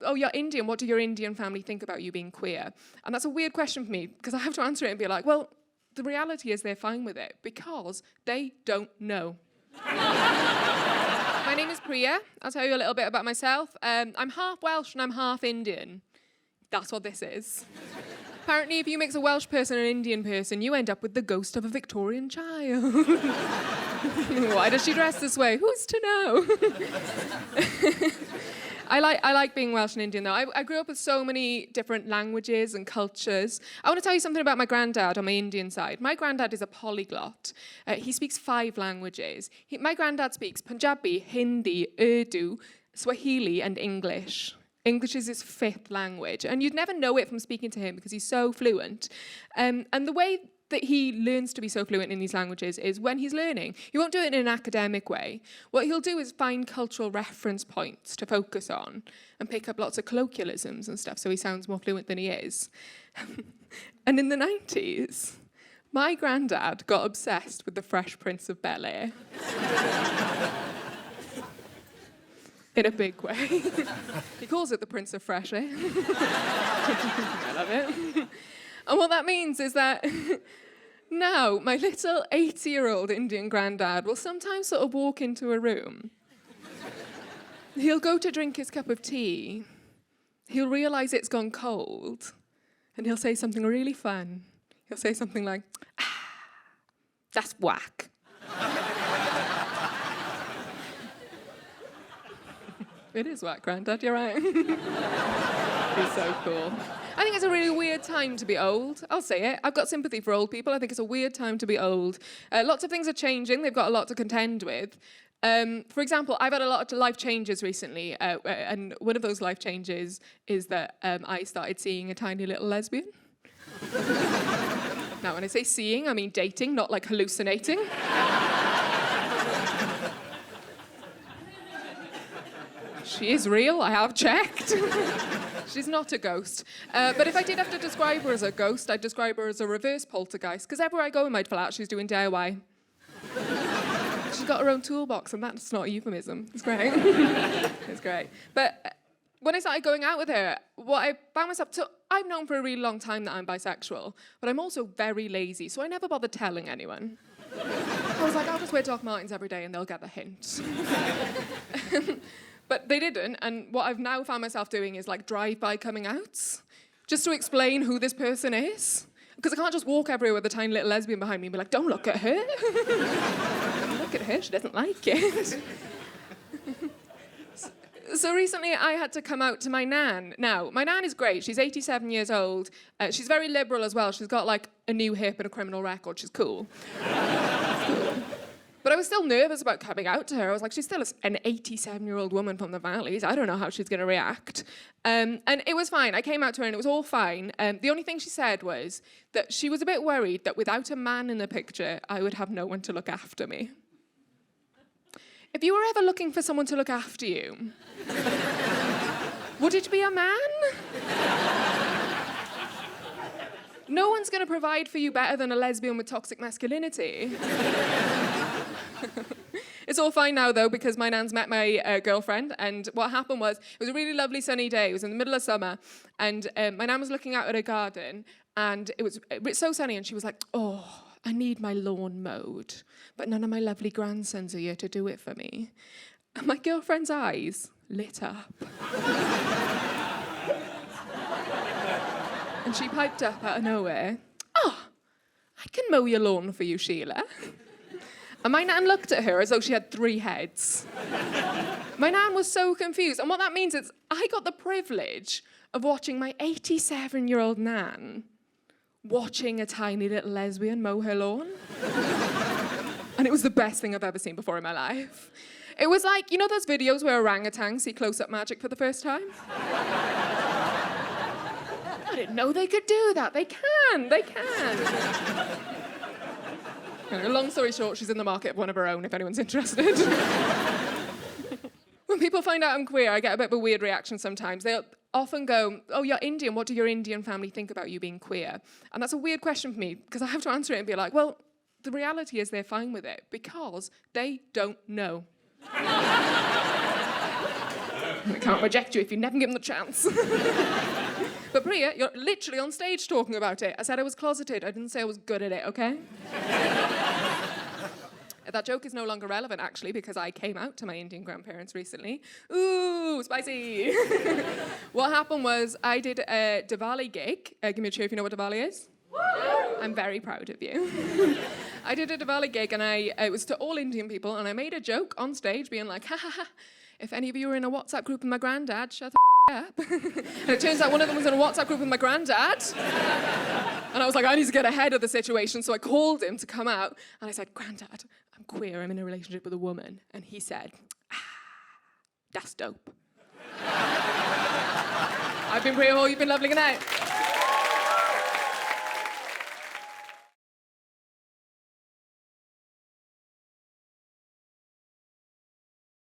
oh, you're Indian, what do your Indian family think about you being queer? And that's a weird question for me because I have to answer it and be like, well, the reality is they're fine with it because they don't know. My name is Priya. I'll tell you a little bit about myself. I'm half Welsh and I'm half Indian. That's what this is. Apparently, if you mix a Welsh person and an Indian person, you end up with the ghost of a Victorian child. Why does she dress this way? Who's to know? I like being Welsh and Indian, though. I grew up with so many different languages and cultures. I want to tell you something about my granddad on my Indian side. My granddad is a polyglot. He speaks 5 languages. My granddad speaks Punjabi, Hindi, Urdu, Swahili, and English. English is his 5th language, and you'd never know it from speaking to him because he's so fluent. And the way that he learns to be so fluent in these languages is when he's learning. He won't do it in an academic way. What he'll do is find cultural reference points to focus on and pick up lots of colloquialisms and stuff so he sounds more fluent than he is. And in the 90s, my granddad got obsessed with the Fresh Prince of Bel-Air. In a big way. He calls it the Prince of Fresh Air. I love it. And what that means is that now my little 80-year-old Indian granddad will sometimes sort of walk into a room. He'll go to drink his cup of tea. He'll realise it's gone cold. And he'll say something really fun. He'll say something like, that's whack. It is whack, Grandad, you're right. He's so cool. I think it's a really weird time to be old. I'll say it. I've got sympathy for old people. I think it's a weird time to be old. Lots of things are changing. They've got a lot to contend with. For example, I've had a lot of life changes recently, and one of those life changes is that I started seeing a tiny little lesbian. Now, when I say seeing, I mean dating, not like hallucinating. She is real, I have checked. She's not a ghost. But if I did have to describe her as a ghost, I'd describe her as a reverse poltergeist, because everywhere I go in my flat, she's doing DIY. She's got her own toolbox, and that's not a euphemism. It's great. It's great. But when I started going out with her, what I found myself... So I've known for a really long time that I'm bisexual, but I'm also very lazy, so I never bothered telling anyone. I was like, I'll just wear Doc Martens every day, and they'll get the hint. But they didn't, and what I've now found myself doing is like drive-by coming outs, just to explain who this person is. Because I can't just walk everywhere with a tiny little lesbian behind me and be like, don't look at her. Don't look at her, she doesn't like it. So recently I had to come out to my nan. Now, my nan is great. She's 87 years old. She's very liberal as well. She's got like a new hip and a criminal record. She's cool. But I was still nervous about coming out to her. I was like, she's still an 87-year-old woman from the valleys. I don't know how she's going to react. And it was fine. I came out to her and it was all fine. The only thing she said was that she was a bit worried that without a man in the picture, I would have no one to look after me. If you were ever looking for someone to look after you, would it be a man? No one's going to provide for you better than a lesbian with toxic masculinity. It's all fine now, though, because my nan's met my girlfriend, and what happened was, it was a really lovely sunny day. It was in the middle of summer, and my nan was looking out at her garden, and it was so sunny, and she was like, oh, I need my lawn mowed, but none of my lovely grandsons are here to do it for me. And my girlfriend's eyes lit up. And she piped up out of nowhere, oh, I can mow your lawn for you, Sheila. And my nan looked at her as though she had 3 heads. My nan was so confused. And what that means is I got the privilege of watching my 87-year-old nan watching a tiny little lesbian mow her lawn. And it was the best thing I've ever seen before in my life. It was like, you know those videos where orangutans see close-up magic for the first time? I didn't know they could do that. They can. Long story short, she's in the market of one of her own, if anyone's interested. When people find out I'm queer, I get a bit of a weird reaction sometimes. They'll often go, oh, you're Indian, what do your Indian family think about you being queer? And that's a weird question for me, because I have to answer it and be like, well, the reality is they're fine with it, because they don't know. I can't reject you if you never give them the chance. But Priya, you're literally on stage talking about it. I said I was closeted. I didn't say I was good at it, okay? That joke is no longer relevant, actually, because I came out to my Indian grandparents recently. Ooh, spicy. What happened was I did a Diwali gig. Give me a cheer if you know what Diwali is. I'm very proud of you. I did a Diwali gig, and it was to all Indian people, and I made a joke on stage being like, ha ha ha, if any of you are in a WhatsApp group with my granddad, shut the up. And it turns out one of them was in a WhatsApp group with my granddad. And I was like, I need to get ahead of the situation, so I called him to come out, and I said, Granddad, I'm queer, I'm in a relationship with a woman. And he said, that's dope. I've been Priya Hall, you've been lovely, good night.